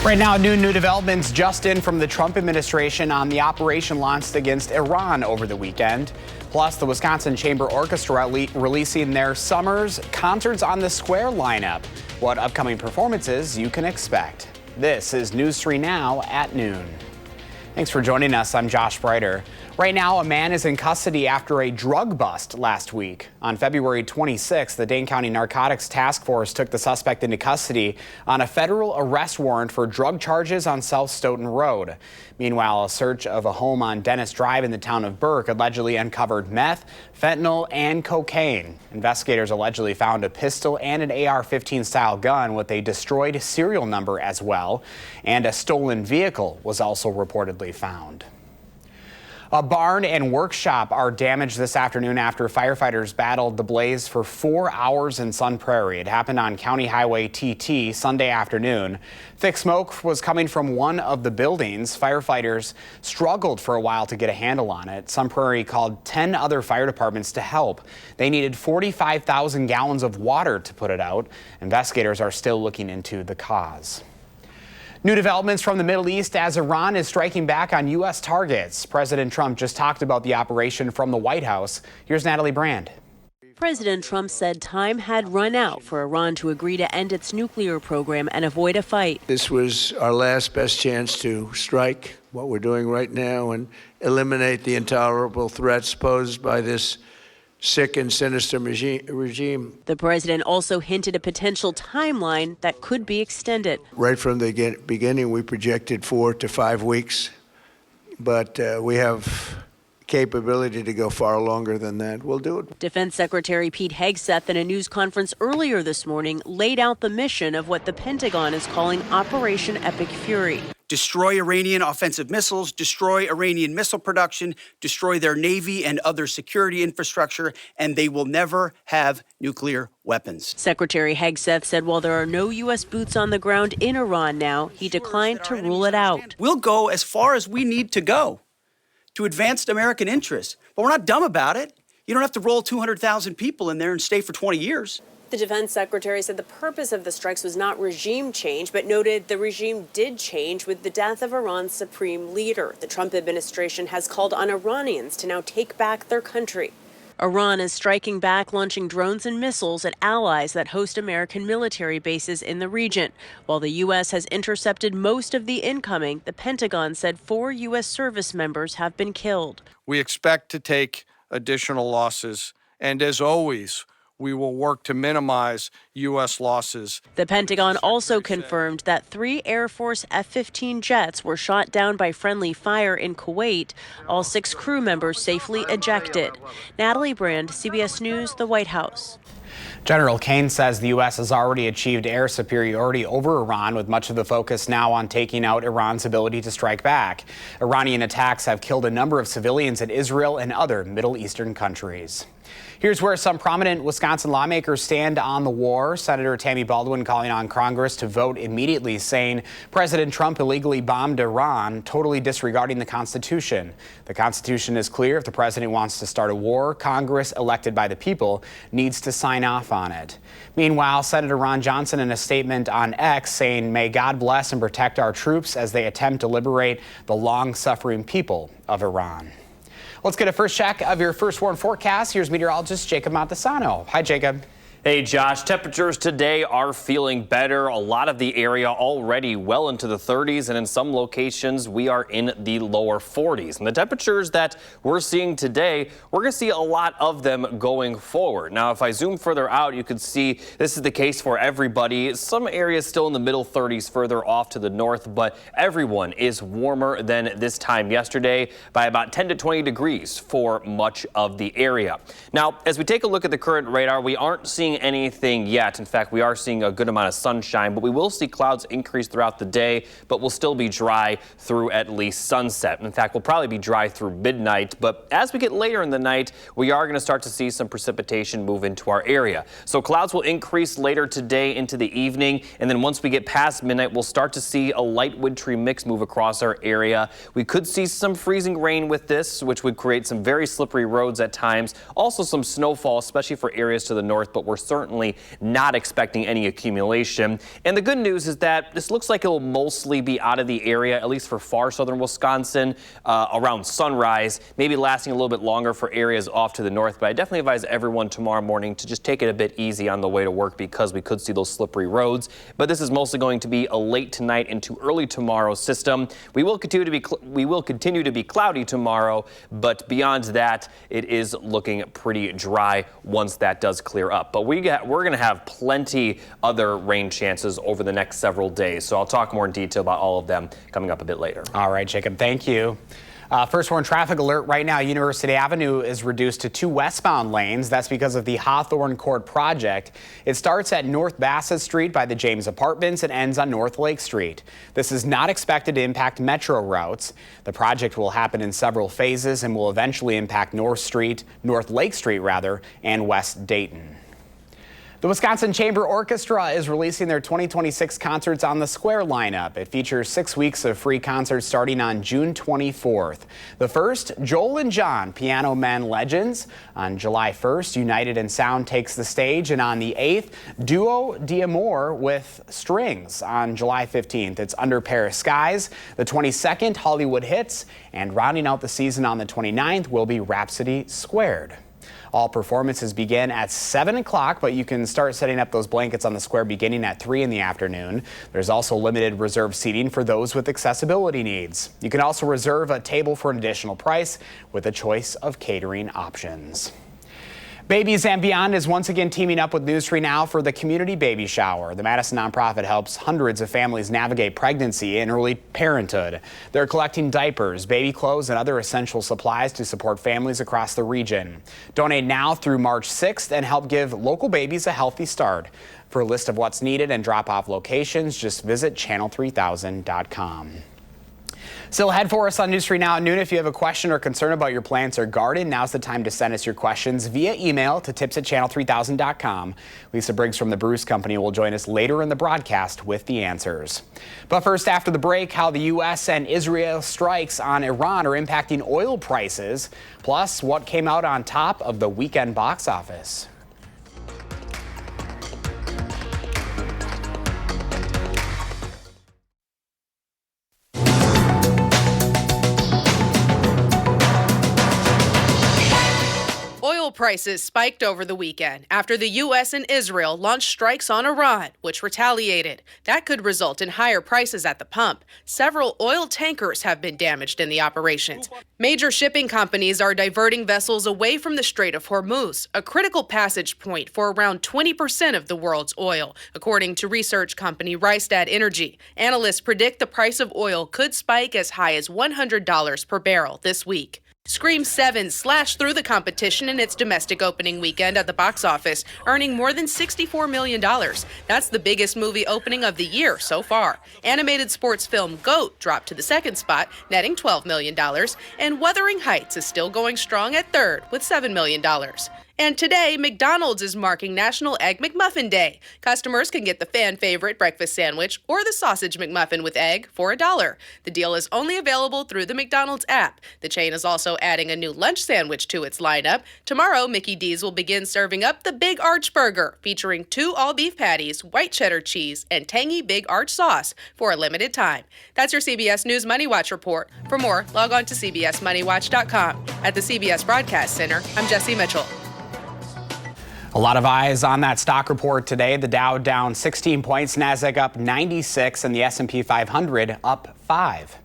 Right now, new developments just in from the Trump administration on the operation launched against Iran over the weekend. Plus, the Wisconsin Chamber Orchestra releasing their Summer's Concerts on the Square lineup. What upcoming performances you can expect. This is News 3 Now at noon. Thanks for joining us. I'm Josh Breiter. Right now, a man is in custody after a drug bust last week. On February 26th, the Dane County Narcotics Task Force took the suspect into custody on a federal arrest warrant for drug charges on South Stoughton Road. Meanwhile, a search of a home on Dennis Drive in the town of Burke allegedly uncovered meth, fentanyl, and cocaine. Investigators allegedly found a pistol and an AR-15 style gun with a destroyed serial number as well, and a stolen vehicle was also reportedly found. A barn and workshop are damaged this afternoon after firefighters battled the blaze for 4 hours in Sun Prairie. It happened on County Highway TT Sunday afternoon. Thick smoke was coming from one of the buildings. Firefighters struggled for a while to get a handle on it. Sun Prairie called 10 other fire departments to help. They needed 45,000 gallons of water to put it out. Investigators are still looking into the cause. New developments from the Middle East as Iran is striking back on U.S. targets. President Trump just talked about the operation from the White House. Here's Natalie Brand. President Trump said time had run out for Iran to agree to end its nuclear program and avoid a fight. This was our last best chance to strike what we're doing right now and eliminate the intolerable threats posed by this sick and sinister regime. The president also hinted a potential timeline that could be extended. Right from the beginning, we projected 4 to 5 weeks, but we have capability to go far longer than that. We'll do it. Defense Secretary Pete Hegseth in a news conference earlier this morning laid out the mission of what the Pentagon is calling Operation Epic Fury. Destroy Iranian offensive missiles, destroy Iranian missile production, destroy their navy and other security infrastructure, and they will never have nuclear weapons. Secretary Hegseth said while there are no U.S. boots on the ground in Iran now, he declined to rule it out. We'll go as far as we need to go to advance American interests, but we're not dumb about it. You don't have to roll 200,000 people in there and stay for 20 years. The defense secretary said the purpose of the strikes was not regime change, but noted the regime did change with the death of Iran's supreme leader. The Trump administration has called on Iranians to now take back their country. Iran is striking back, launching drones and missiles at allies that host American military bases in the region. While the U.S. has intercepted most of the incoming, the Pentagon said 4 U.S. service members have been killed. We expect to take additional losses, and as always, we will work to minimize U.S. losses. The Pentagon also confirmed that 3 Air Force F-15 jets were shot down by friendly fire in Kuwait. All 6 crew members safely ejected. Natalie Brand, CBS News, the White House. General Kane says the U.S. has already achieved air superiority over Iran, with much of the focus now on taking out Iran's ability to strike back. Iranian attacks have killed a number of civilians in Israel and other Middle Eastern countries. Here's where some prominent Wisconsin lawmakers stand on the war. Senator Tammy Baldwin calling on Congress to vote immediately, saying President Trump illegally bombed Iran, totally disregarding the Constitution. The Constitution is clear. If the president wants to start a war, Congress, elected by the people, needs to sign off on it. Meanwhile, Senator Ron Johnson in a statement on X saying, "May God bless and protect our troops as they attempt to liberate the long-suffering people of Iran." Let's get a first check of your first warn forecast. Here's meteorologist Jacob Montesano. Hi, Jacob. Hey, Josh. Temperatures today are feeling better. A lot of the area already well into the 30s, and in some locations we are in the lower 40s. And the temperatures that we're seeing today, we're going to see a lot of them going forward. Now, if I zoom further out, you can see this is the case for everybody. Some areas still in the middle 30s further off to the north, but everyone is warmer than this time yesterday by about 10 to 20 degrees for much of the area. Now, as we take a look at the current radar, we aren't seeing anything yet. In fact, we are seeing a good amount of sunshine, but we will see clouds increase throughout the day, but we'll still be dry through at least sunset. In fact, we'll probably be dry through midnight, but as we get later in the night, we are going to start to see some precipitation move into our area. So clouds will increase later today into the evening, and then once we get past midnight, we'll start to see a light wintry mix move across our area. We could see some freezing rain with this, which would create some very slippery roads at times. Also some snowfall, especially for areas to the north, but we're we're certainly not expecting any accumulation. And the good news is that this looks like it will mostly be out of the area, at least for far southern Wisconsin, around sunrise, maybe lasting a little bit longer for areas off to the north. But I definitely advise everyone tomorrow morning to just take it a bit easy on the way to work because we could see those slippery roads. But this is mostly going to be a late tonight into early tomorrow system. We will continue to be cloudy tomorrow, but beyond that, it is looking pretty dry once that does clear up. But we're going to have plenty other rain chances over the next several days. So I'll talk more in detail about all of them coming up a bit later. All right, Jacob, thank you. First warn traffic alert right now. University Avenue is reduced to 2 westbound lanes. That's because of the Hawthorne Court project. It starts at North Bassett Street by the James Apartments and ends on North Lake Street. This is not expected to impact metro routes. The project will happen in several phases and will eventually impact North Lake Street rather, and West Dayton. The Wisconsin Chamber Orchestra is releasing their 2026 Concerts on the Square lineup. It features 6 weeks of free concerts starting on June 24th. The first, Joel and John, Piano Men Legends. On July 1st, United in Sound takes the stage. And on the 8th, Duo d'Amour with Strings. On July 15th, it's Under Paris Skies. The 22nd, Hollywood Hits. And rounding out the season on the 29th will be Rhapsody Squared. All performances begin at 7 o'clock, but you can start setting up those blankets on the square beginning at 3 in the afternoon. There's also limited reserved seating for those with accessibility needs. You can also reserve a table for an additional price with a choice of catering options. Babies and Beyond is once again teaming up with News 3 Now for the Community Baby Shower. The Madison nonprofit helps hundreds of families navigate pregnancy and early parenthood. They're collecting diapers, baby clothes, and other essential supplies to support families across the region. Donate now through March 6th and help give local babies a healthy start. For a list of what's needed and drop-off locations, just visit channel3000.com. Still ahead for us on News 3 Now at noon. If you have a question or concern about your plants or garden, now's the time to send us your questions via email to tips@channel3000.com. Lisa Briggs from the Bruce Company will join us later in the broadcast with the answers. But first, after the break, how the U.S. and Israel strikes on Iran are impacting oil prices, plus what came out on top of the weekend box office. Oil prices spiked over the weekend after the U.S. and Israel launched strikes on Iran, which retaliated. That could result in higher prices at the pump. Several oil tankers have been damaged in the operations. Major shipping companies are diverting vessels away from the Strait of Hormuz, a critical passage point for around 20% of the world's oil, according to research company Rystad Energy. Analysts predict the price of oil could spike as high as $100 per barrel this week. Scream 7 slashed through the competition in its domestic opening weekend at the box office, earning more than $64 million. That's the biggest movie opening of the year so far. Animated sports film GOAT dropped to the second spot, netting $12 million. And Wuthering Heights is still going strong at third with $7 million. And today, McDonald's is marking National Egg McMuffin Day. Customers can get the fan favorite breakfast sandwich or the sausage McMuffin with egg for $1. The deal is only available through the McDonald's app. The chain is also adding a new lunch sandwich to its lineup. Tomorrow, Mickey D's will begin serving up the Big Arch Burger, featuring 2 all-beef patties, white cheddar cheese, and tangy Big Arch sauce for a limited time. That's your CBS News Money Watch report. For more, log on to cbsmoneywatch.com. At the CBS Broadcast Center, I'm Jesse Mitchell. A lot of eyes on that stock report today. The Dow down 16 points, Nasdaq up 96, and the S&P 500 up 5.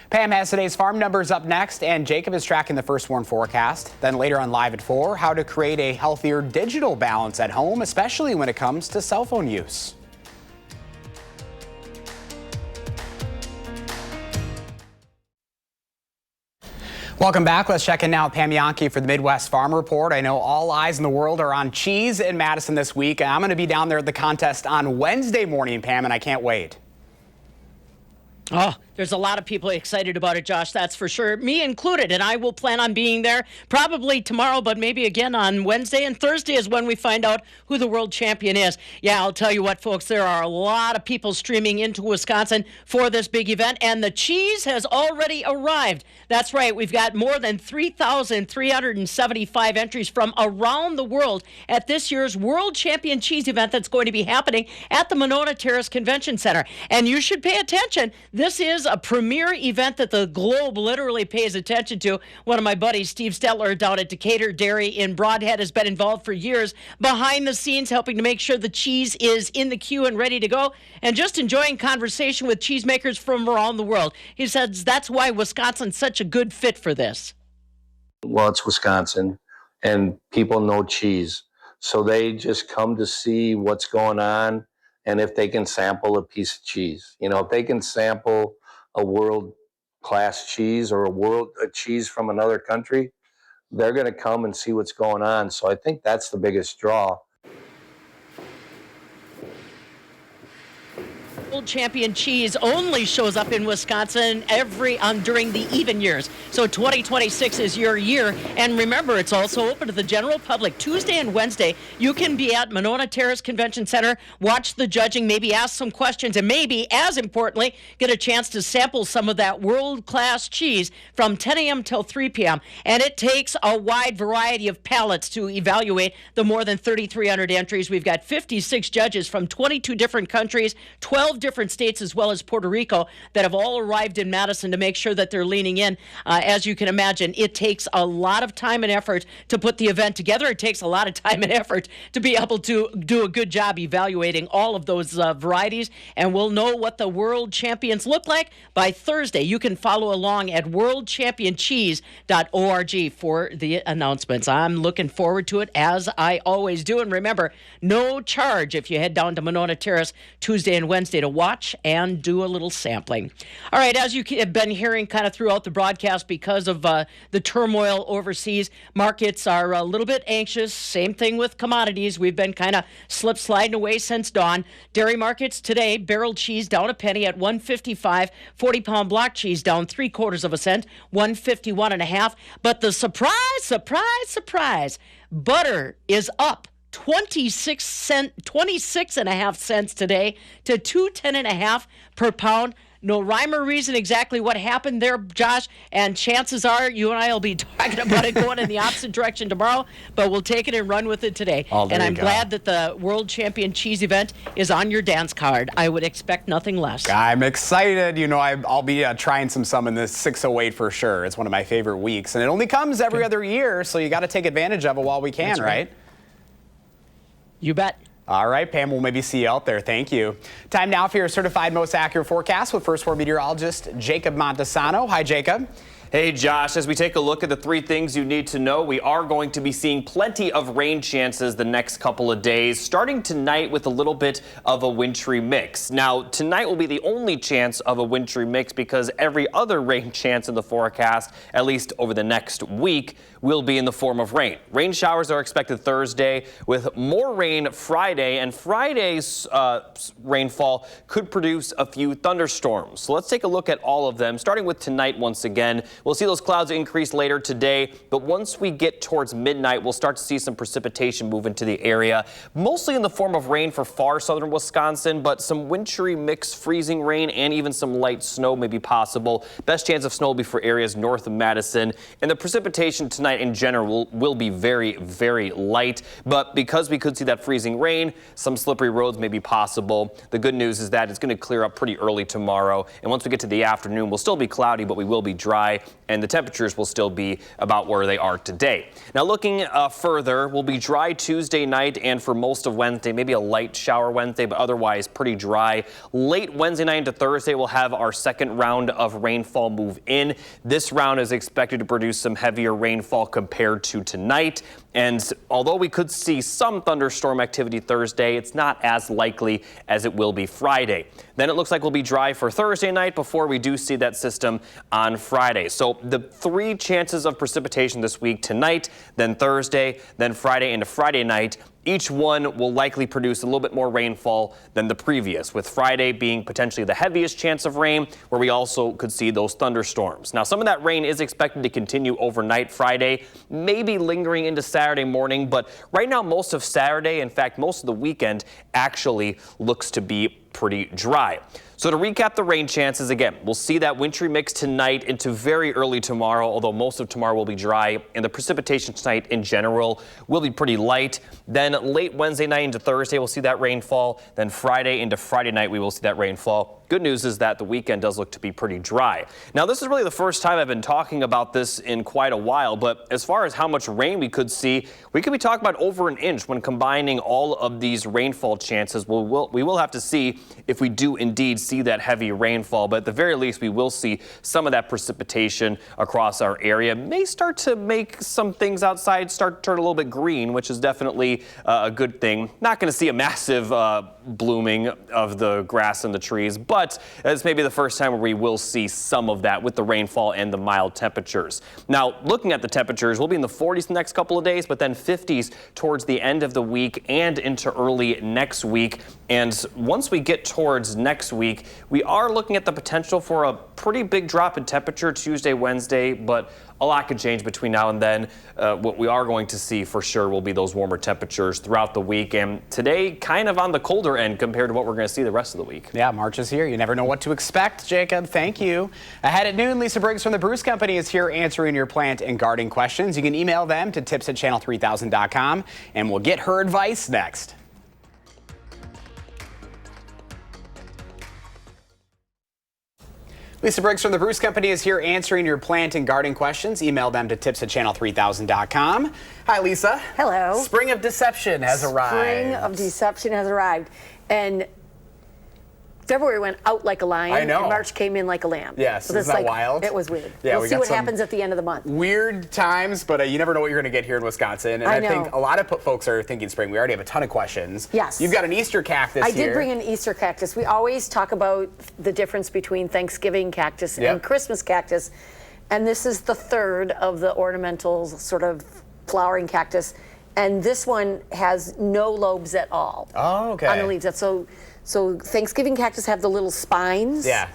Pam has today's farm numbers up next, and Jacob is tracking the first warn forecast. Then later on Live at 4, how to create a healthier digital balance at home, especially when it comes to cell phone use. Welcome back. Let's check in now with Pam Yankee for the Midwest Farm Report. I know all eyes in the world are on cheese in Madison this week. I'm going to be down there at the contest on Wednesday morning, Pam, and I can't wait. Oh, there's a lot of people excited about it, Josh, that's for sure. Me included, and I will plan on being there probably tomorrow, but maybe again on Wednesday, and Thursday is when we find out who the world champion is. Yeah, I'll tell you what, folks, there are a lot of people streaming into Wisconsin for this big event, and the cheese has already arrived. That's right, we've got more than 3,375 entries from around the world at this year's World Champion Cheese event that's going to be happening at the Monona Terrace Convention Center. And you should pay attention. This is a premier event that the globe literally pays attention to. One of my buddies, Steve Stetler, down at Decatur Dairy in Broadhead, has been involved for years behind the scenes, helping to make sure the cheese is in the queue and ready to go, and just enjoying conversation with cheesemakers from around the world. He says that's why Wisconsin's such a good fit for this. Well, it's Wisconsin, and people know cheese, so they just come to see what's going on. And if they can sample a piece of cheese, if they can sample a world-class cheese or a cheese from another country, they're going to come and see what's going on. So I think that's the biggest draw. World Champion Cheese only shows up in Wisconsin during the even years. So 2026 is your year. And remember, it's also open to the general public. Tuesday and Wednesday, you can be at Monona Terrace Convention Center, watch the judging, maybe ask some questions, and maybe, as importantly, get a chance to sample some of that world-class cheese from 10 a.m. till 3 p.m. And it takes a wide variety of palates to evaluate the more than 3,300 entries. We've got 56 judges from 22 different countries, 12 different states, as well as Puerto Rico, that have all arrived in Madison to make sure that they're leaning in. As you can imagine, it takes a lot of time and effort to put the event together. It takes a lot of time and effort to be able to do a good job evaluating all of those varieties, and we'll know what the world champions look like by Thursday. You can follow along at worldchampioncheese.org for the announcements. I'm looking forward to it, as I always do. And remember, no charge if you head down to Monona Terrace Tuesday and Wednesday to watch and do a little sampling. All right, as you have been hearing kind of throughout the broadcast, because of the turmoil overseas, markets are a little bit anxious. Same thing with commodities. We've been kind of sliding away since dawn. Dairy markets today, barrel cheese down a penny at $1.55, 40-pound block cheese down 3/4 cent, $1.51.5. But the surprise, butter is up 26.5 cents today to $2.10.5 per pound. No rhyme or reason exactly what happened there, Josh, and chances are you and I will be talking about it going in the opposite direction tomorrow, but we'll take it and run with it today. And I'm glad that the World Champion Cheese event is on your dance card. I would expect nothing less. I'm excited. I'll be trying some in this 608 for sure. It's one of my favorite weeks, and it only comes every other year, so you got to take advantage of it while we can, right? You bet. All right, Pam, we'll maybe see you out there. Thank you. Time now for your certified most accurate forecast with First Four meteorologist Jacob Montesano. Hi, Jacob. Hey, Josh, as we take a look at the three things you need to know, we are going to be seeing plenty of rain chances the next couple of days, starting tonight with a little bit of a wintry mix. Now, tonight will be the only chance of a wintry mix because every other rain chance in the forecast, at least over the next week, will be in the form of rain. Rain showers are expected Thursday with more rain Friday, and Friday's rainfall could produce a few thunderstorms. So let's take a look at all of them, starting with tonight once again. We'll see those clouds increase later today, but once we get towards midnight, we'll start to see some precipitation move into the area, mostly in the form of rain for far southern Wisconsin, but some wintry mixed freezing rain and even some light snow may be possible. Best chance of snow will be for areas north of Madison, and the precipitation tonight in general will be very, very light, but because we could see that freezing rain, some slippery roads may be possible. The good news is that it's going to clear up pretty early tomorrow, and once we get to the afternoon, we'll still be cloudy, but we will be dry, and the temperatures will still be about where they are today. Now looking further, we'll be dry Tuesday night and for most of Wednesday, maybe a light shower Wednesday, but otherwise pretty dry. Late Wednesday night into Thursday, we'll have our second round of rainfall move in. This round is expected to produce some heavier rainfall compared to tonight. And although we could see some thunderstorm activity Thursday, it's not as likely as it will be Friday. Then it looks like we'll be dry for Thursday night before we do see that system on Friday. So the three chances of precipitation this week: tonight, then Thursday, then Friday into Friday night. Each one will likely produce a little bit more rainfall than the previous, with Friday being potentially the heaviest chance of rain, where we also could see those thunderstorms. Now, some of that rain is expected to continue overnight Friday, maybe lingering into Saturday morning, but right now most of Saturday, in fact most of the weekend, actually looks to be pretty dry. So to recap the rain chances, again, we'll see that wintry mix tonight into very early tomorrow, although most of tomorrow will be dry, and the precipitation tonight in general will be pretty light. Then late Wednesday night into Thursday, we'll see that rainfall. Then Friday into Friday night, we will see that rainfall. Good news is that the weekend does look to be pretty dry. Now, this is really the first time I've been talking about this in quite a while, but as far as how much rain we could see, we could be talking about over an inch when combining all of these rainfall chances. We will have to see if we do indeed see that heavy rainfall, but at the very least, we will see some of that precipitation across our area. May start to make some things outside start to turn a little bit green, which is definitely a good thing. Not going to see a massive blooming of the grass and the trees, but it's maybe the first time where we will see some of that with the rainfall and the mild temperatures. Now, looking at the temperatures, we'll be in the 40s the next couple of days, but then 50s towards the end of the week and into early next week. And once we get towards next week, we are looking at the potential for a pretty big drop in temperature Tuesday, Wednesday, but a lot could change between now and then. What we are going to see for sure will be those warmer temperatures throughout the week. And today, kind of on the colder end compared to what we're going to see the rest of the week. Yeah, March is here. You never know what to expect, Jacob. Thank you. Ahead at noon, Lisa Briggs from the Bruce Company is here answering your plant and gardening questions. You can email them to tips@channel3000.com, and we'll get her advice next. Lisa Briggs from the Bruce Company is here answering your plant and gardening questions. Email them to tips@channel3000.com. Hi, Lisa. Hello. Spring of deception has arrived. Spring of deception has arrived. And February went out like a lion. I know. And March came in like a lamb. Yes, so isn't that wild? It was weird. Yeah, we'll see what happens at the end of the month. Weird times, but you never know what you're going to get here in Wisconsin. And I think a lot of folks are thinking spring. We already have a ton of questions. Yes. You've got an Easter cactus here. I did bring an Easter cactus. We always talk about the difference between Thanksgiving cactus and Christmas cactus. And this is the third of the ornamental sort of flowering cactus. And this one has no lobes at all. Oh, okay. On the leaves. So Thanksgiving cactus have the little spines. Yeah.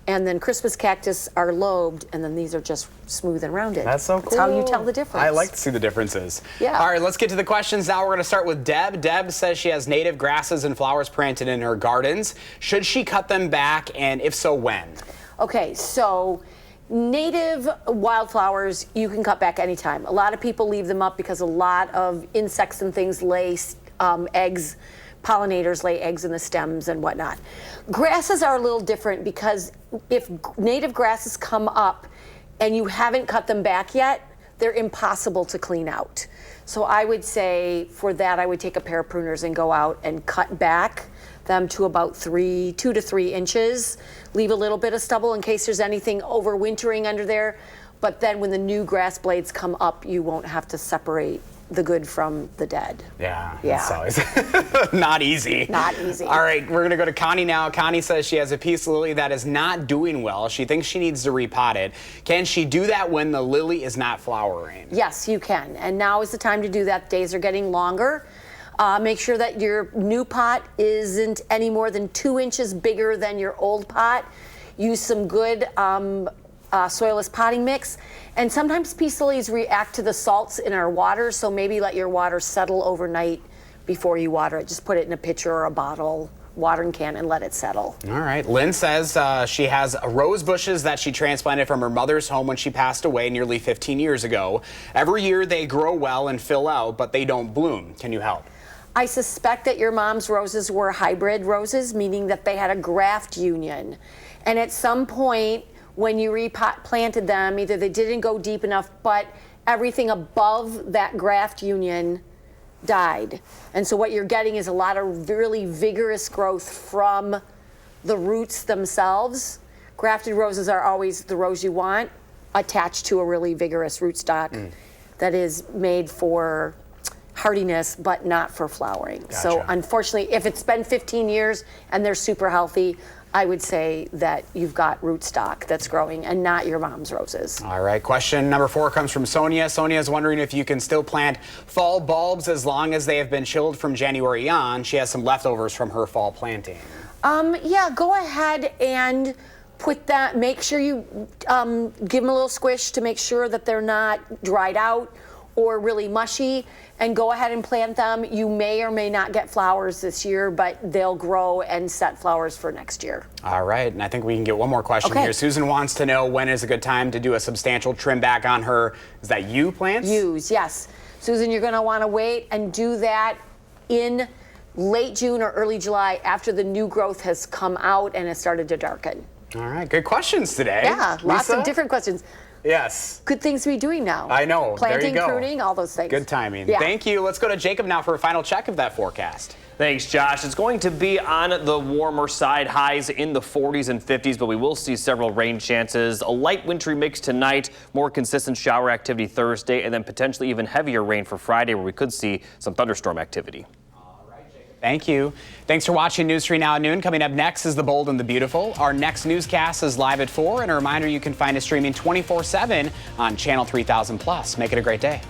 And then Christmas cactus are lobed, and then these are just smooth and rounded. That's so cool. That's how you tell the difference. I like to see the differences. Yeah. All right, let's get to the questions now. We're going to start with Deb. Deb says she has native grasses and flowers planted in her gardens. Should she cut them back, and if so, when? Okay, so native wildflowers you can cut back anytime. A lot of people leave them up because a lot of insects and things lay eggs. Pollinators lay eggs in the stems and whatnot. Grasses are a little different because if native grasses come up and you haven't cut them back yet, they're impossible to clean out. So I would say for that, I would take a pair of pruners and go out and cut back them to about 2 to 3 inches. Leave a little bit of stubble in case there's anything overwintering under there. But then when the new grass blades come up, you won't have to separate the good from the dead. Yeah. Yeah. That's always not easy. Not easy. All right, we're going to go to Connie now. Connie says she has a peace lily that is not doing well. She thinks she needs to repot it. Can she do that when the lily is not flowering? Yes, you can. And now is the time to do that. Days are getting longer. Make sure that your new pot isn't any more than 2 inches bigger than your old pot. Use some good soilless potting mix. And sometimes peace lilies react to the salts in our water, so maybe let your water settle overnight before you water it. Just put it in a pitcher or a bottle, watering can, and let it settle. All right. Lynn says she has rose bushes that she transplanted from her mother's home when she passed away nearly 15 years ago. Every year they grow well and fill out, but they don't bloom. Can you help? I suspect that your mom's roses were hybrid roses, meaning that they had a graft union. And at some point, when you replanted them, either they didn't go deep enough, but everything above that graft union died. And so what you're getting is a lot of really vigorous growth from the roots themselves. Grafted roses are always the rose you want, attached to a really vigorous rootstock that is made for hardiness, but not for flowering. Gotcha. So unfortunately, if it's been 15 years and they're super healthy, I would say that you've got rootstock that's growing and not your mom's roses. All right, question number 4 comes from Sonia. Sonia is wondering if you can still plant fall bulbs as long as they have been chilled from January on. She has some leftovers from her fall planting. Yeah, go ahead and put that, make sure you give them a little squish to make sure that they're not dried out or really mushy, and go ahead and plant them. You may or may not get flowers this year, but they'll grow and set flowers for next year. All right, and I think we can get one more question here. Susan wants to know when is a good time to do a substantial trim back on her, is that yew plants? Yews, yes. Susan, you're gonna wanna wait and do that in late June or early July after the new growth has come out and has started to darken. All right, good questions today. Yeah, lots Lisa? of different questions. Yes. Good things to be doing now. I know. Planting, there you go. pruning, all those things. Good timing. Yeah. Thank you. Let's go to Jacob now for a final check of that forecast. Thanks, Josh. It's going to be on the warmer side, highs in the 40s and 50s, but we will see several rain chances. A light wintry mix tonight, more consistent shower activity Thursday, and then potentially even heavier rain for Friday, where we could see some thunderstorm activity. Thank you. Thanks for watching News 3 Now at noon. Coming up next is The Bold and the Beautiful. Our next newscast is live at 4, and a reminder you can find us streaming 24/7 on Channel 3000+. Make it a great day.